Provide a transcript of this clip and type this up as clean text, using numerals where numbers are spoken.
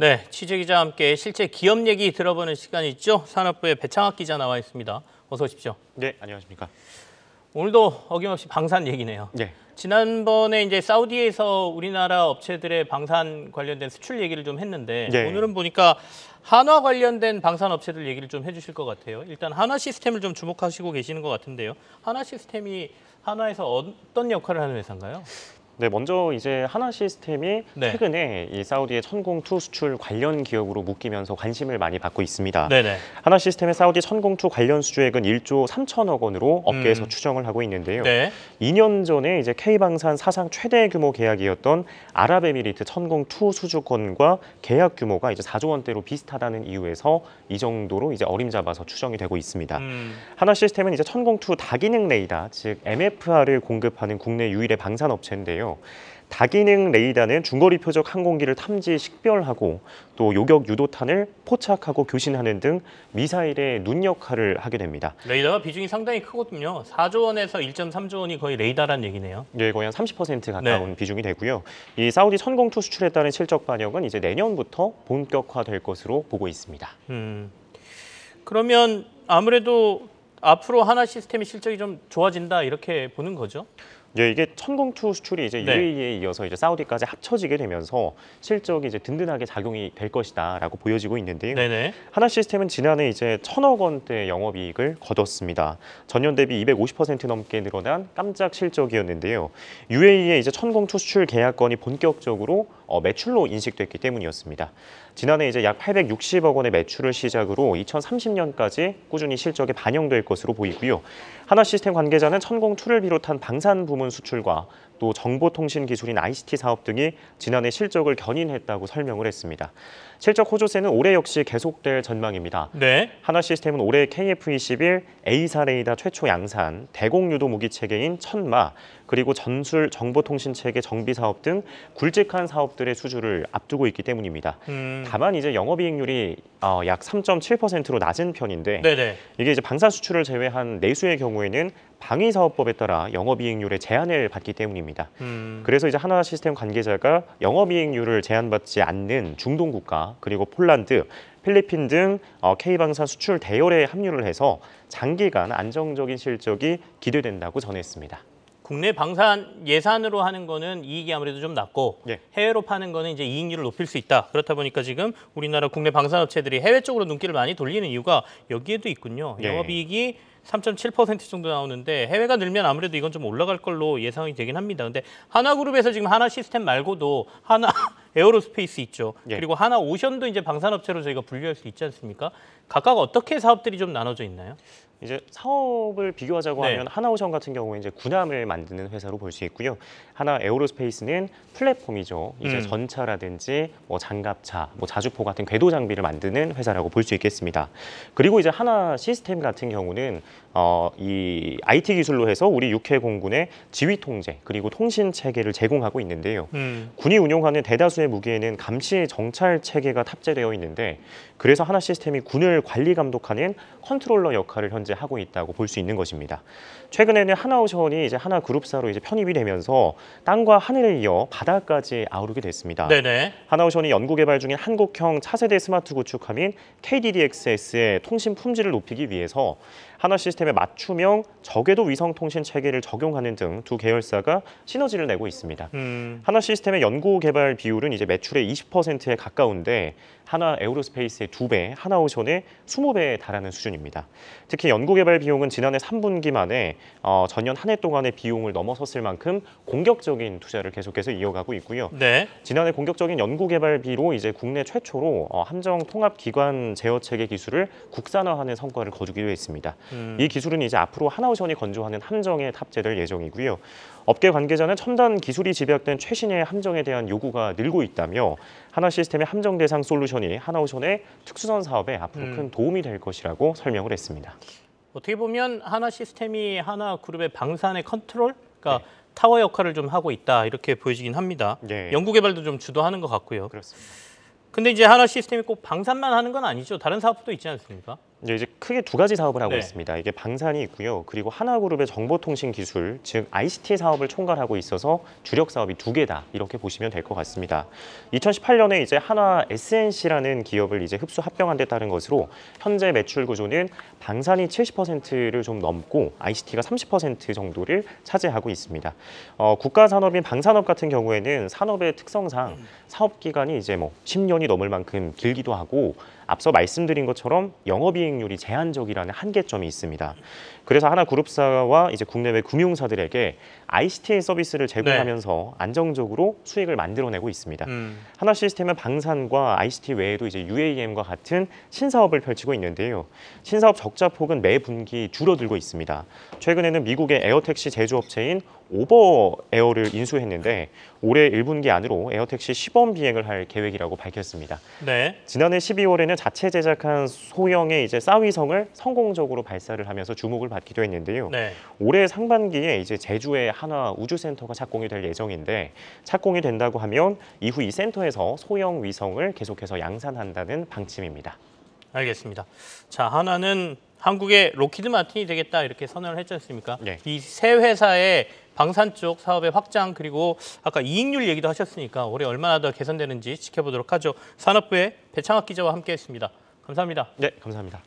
네, 취재기자와 함께 실제 기업 얘기 들어보는 시간이 있죠. 산업부의 배창학 기자 나와 있습니다. 어서 오십시오. 네, 안녕하십니까. 오늘도 어김없이 방산 얘기네요. 네. 지난번에 이제 사우디에서 우리나라 업체들의 방산 관련된 수출 얘기를 좀 했는데 네. 오늘은 보니까 한화 관련된 방산 업체들 얘기를 좀 해주실 것 같아요. 일단 한화 시스템을 좀 주목하시고 계시는 것 같은데요. 한화 시스템이 한화에서 어떤 역할을 하는 회사인가요? 네, 먼저 이제 한화 시스템이 네. 최근에 이 사우디의 천공투 수출 관련 기업으로 묶이면서 관심을 많이 받고 있습니다. 네네. 한화 시스템의 사우디 천공투 관련 수주액은 1조 3천억 원으로 업계에서 추정을 하고 있는데요. 네. 2년 전에 이제 K방산 사상 최대 규모 계약이었던 아랍에미리트 천공투 수주권과 계약 규모가 이제 4조 원대로 비슷하다는 이유에서 이 정도로 이제 어림잡아서 추정이 되고 있습니다. 한화 시스템은 이제 천공투 다기능 레이더, 즉 MFR을 공급하는 국내 유일의 방산 업체인데요. 다기능 레이더는 중거리 표적 항공기를 탐지 식별하고 또 요격 유도탄을 포착하고 교신하는 등 미사일의 눈 역할을 하게 됩니다. 레이더가 비중이 상당히 크거든요. 4조 원에서 1.3조 원이 거의 레이더란 얘기네요. 네, 거의 한 30% 가까운 비중이 되고요. 이 사우디 천공투 수출에 따른 실적 반영은 이제 내년부터 본격화될 것으로 보고 있습니다. 그러면 아무래도 앞으로 한화 시스템의 실적이 좀 좋아진다 이렇게 보는 거죠? 예, 이게 천공투 수출이 이제 UAE에 이어서 이제 사우디까지 합쳐지게 되면서 실적이 이제 든든하게 작용이 될 것이다라고 보여지고 있는데요. 네네. 한화 시스템은 지난해 이제 1,000억 원대 영업이익을 거뒀습니다. 전년 대비 250% 넘게 늘어난 깜짝 실적이었는데요. UAE의 이제 천공투 수출 계약건이 본격적으로 매출로 인식됐기 때문이었습니다. 지난해 이제 약 860억 원의 매출을 시작으로 2030년까지 꾸준히 실적에 반영될 것으로 보이고요. 한화 시스템 관계자는 천공투를 비롯한 방산 부문 수출과 또 정보통신 기술인 ICT 사업 등이 지난해 실적을 견인했다고 설명을 했습니다. 실적 호조세는 올해 역시 계속될 전망입니다. 네. 한화 시스템은 올해 KF-21 A사 레이더 최초 양산, 대공 유도 무기 체계인 천마, 그리고 전술 정보통신 체계 정비 사업 등 굵직한 사업들의 수주를 앞두고 있기 때문입니다. 다만 이제 영업이익률이 약 3.7%로 낮은 편인데 네네. 이게 이제 방산 수출을 제외한 내수의 경우에는 방위사업법에 따라 영업이익률의 제한을 받기 때문입니다. 그래서 이제 한화 시스템 관계자가 영업이익률을 제한받지 않는 중동 국가 그리고 폴란드, 필리핀 등 K방산 수출 대열에 합류를 해서 장기간 안정적인 실적이 기대된다고 전했습니다. 국내 방산 예산으로 하는 거는 이익이 아무래도 좀 낮고 해외로 파는 거는 이제 이익률을 높일 수 있다. 그렇다 보니까 지금 우리나라 국내 방산업체들이 해외 쪽으로 눈길을 많이 돌리는 이유가 여기에도 있군요. 영업이익이 3.7% 정도 나오는데 해외가 늘면 아무래도 이건 좀 올라갈 걸로 예상이 되긴 합니다. 근데 하나그룹에서 지금 한화 시스템 말고도 하나 에어로스페이스 있죠. 그리고 하나 오션도 이제 방산업체로 저희가 분류할 수 있지 않습니까? 각각 어떻게 사업들이 좀 나눠져 있나요? 이제 사업을 비교하자고 하면 하나오션 같은 경우에 이제 군함을 만드는 회사로 볼 수 있고요. 하나 에어로스페이스는 플랫폼이죠. 이제 전차라든지 뭐 장갑차, 뭐 자주포 같은 궤도 장비를 만드는 회사라고 볼 수 있겠습니다. 그리고 이제 하나 시스템 같은 경우는 이 IT 기술로 해서 우리 육해 공군의 지휘 통제 그리고 통신 체계를 제공하고 있는데요. 군이 운용하는 대다수의 무기에는 감시 정찰 체계가 탑재되어 있는데 그래서 하나 시스템이 군을 관리 감독하는 컨트롤러 역할을 현재 하고 있다고 볼 수 있는 것입니다. 최근에는 하나오션이 이제 하나 그룹사로 이제 편입이 되면서 땅과 하늘에 이어 바다까지 아우르게 됐습니다. 네네. 하나오션이 연구 개발 중인 한국형 차세대 스마트 구축함인 KDDXS의 통신 품질을 높이기 위해서 한화 시스템의 맞춤형 저궤도 위성 통신 체계를 적용하는 등 두 계열사가 시너지를 내고 있습니다. 한화 시스템의 연구 개발 비율은 이제 매출의 20%에 가까운데 한화 에어로스페이스의 2배, 하나오션의 20배에 달하는 수준입니다. 특히 연구 개발 비용은 지난해 3분기 만에 전년 한 해 동안의 비용을 넘어섰을 만큼 공격적인 투자를 계속해서 이어가고 있고요. 지난해 공격적인 연구 개발비로 이제 국내 최초로 함정 통합 기관 제어 체계 기술을 국산화하는 성과를 거두기도 했습니다. 이 기술은 이제 앞으로 하나오션이 건조하는 함정에 탑재될 예정이고요. 업계 관계자는 첨단 기술이 집약된 최신의 함정에 대한 요구가 늘고 있다며 한화 시스템의 함정 대상 솔루션이 하나오션의 특수선 사업에 앞으로 큰 도움이 될 것이라고 설명을 했습니다. 어떻게 보면 한화 시스템이 한화 그룹의 방산의 컨트롤, 그러니까 타워 역할을 좀 하고 있다 이렇게 보여지긴 합니다. 연구 개발도 좀 주도하는 것 같고요. 그렇습니다. 근데 이제 한화 시스템이 꼭 방산만 하는 건 아니죠. 다른 사업도 있지 않습니까? 이제 크게 두 가지 사업을 하고 네. 있습니다. 이게 방산이 있고요. 그리고 하나그룹의 정보통신 기술, 즉 ICT 사업을 총괄하고 있어서 주력 사업이 두 개다 이렇게 보시면 될 것 같습니다. 2018년에 이제 한화 SNC라는 기업을 이제 흡수 합병한 데 따른 것으로 현재 매출 구조는 방산이 70%를 좀 넘고 ICT가 30% 정도를 차지하고 있습니다. 국가 산업인 방산업 같은 경우에는 산업의 특성상 사업 기간이 이제 뭐 10년이 넘을 만큼 길기도 하고 앞서 말씀드린 것처럼 영업이익률이 제한적이라는 한계점이 있습니다. 그래서 하나그룹사와 이제 국내외 금융사들에게 ICT 서비스를 제공하면서 안정적으로 수익을 만들어내고 있습니다. 하나시스템은 방산과 ICT 외에도 이제 UAM과 같은 신사업을 펼치고 있는데요. 신사업 적자 폭은 매 분기 줄어들고 있습니다. 최근에는 미국의 에어택시 제조업체인 오버에어를 인수했는데 올해 1분기 안으로 에어택시 시범 비행을 할 계획이라고 밝혔습니다. 네. 지난해 12월에는 자체 제작한 소형의 이제 싸위성을 성공적으로 발사를 하면서 주목을 받기도 했는데요. 네. 올해 상반기에 이제 제주의 한화 우주센터가 착공이 될 예정인데 착공이 된다고 하면 이후 이 센터에서 소형 위성을 계속해서 양산한다는 방침입니다. 알겠습니다. 자, 하나는 한국의 로키드 마틴이 되겠다 이렇게 선언을 했지 않습니까? 네. 이 세 회사의 방산 쪽 사업의 확장 그리고 아까 이익률 얘기도 하셨으니까 올해 얼마나 더 개선되는지 지켜보도록 하죠. 산업부의 배창학 기자와 함께했습니다. 감사합니다. 네, 감사합니다.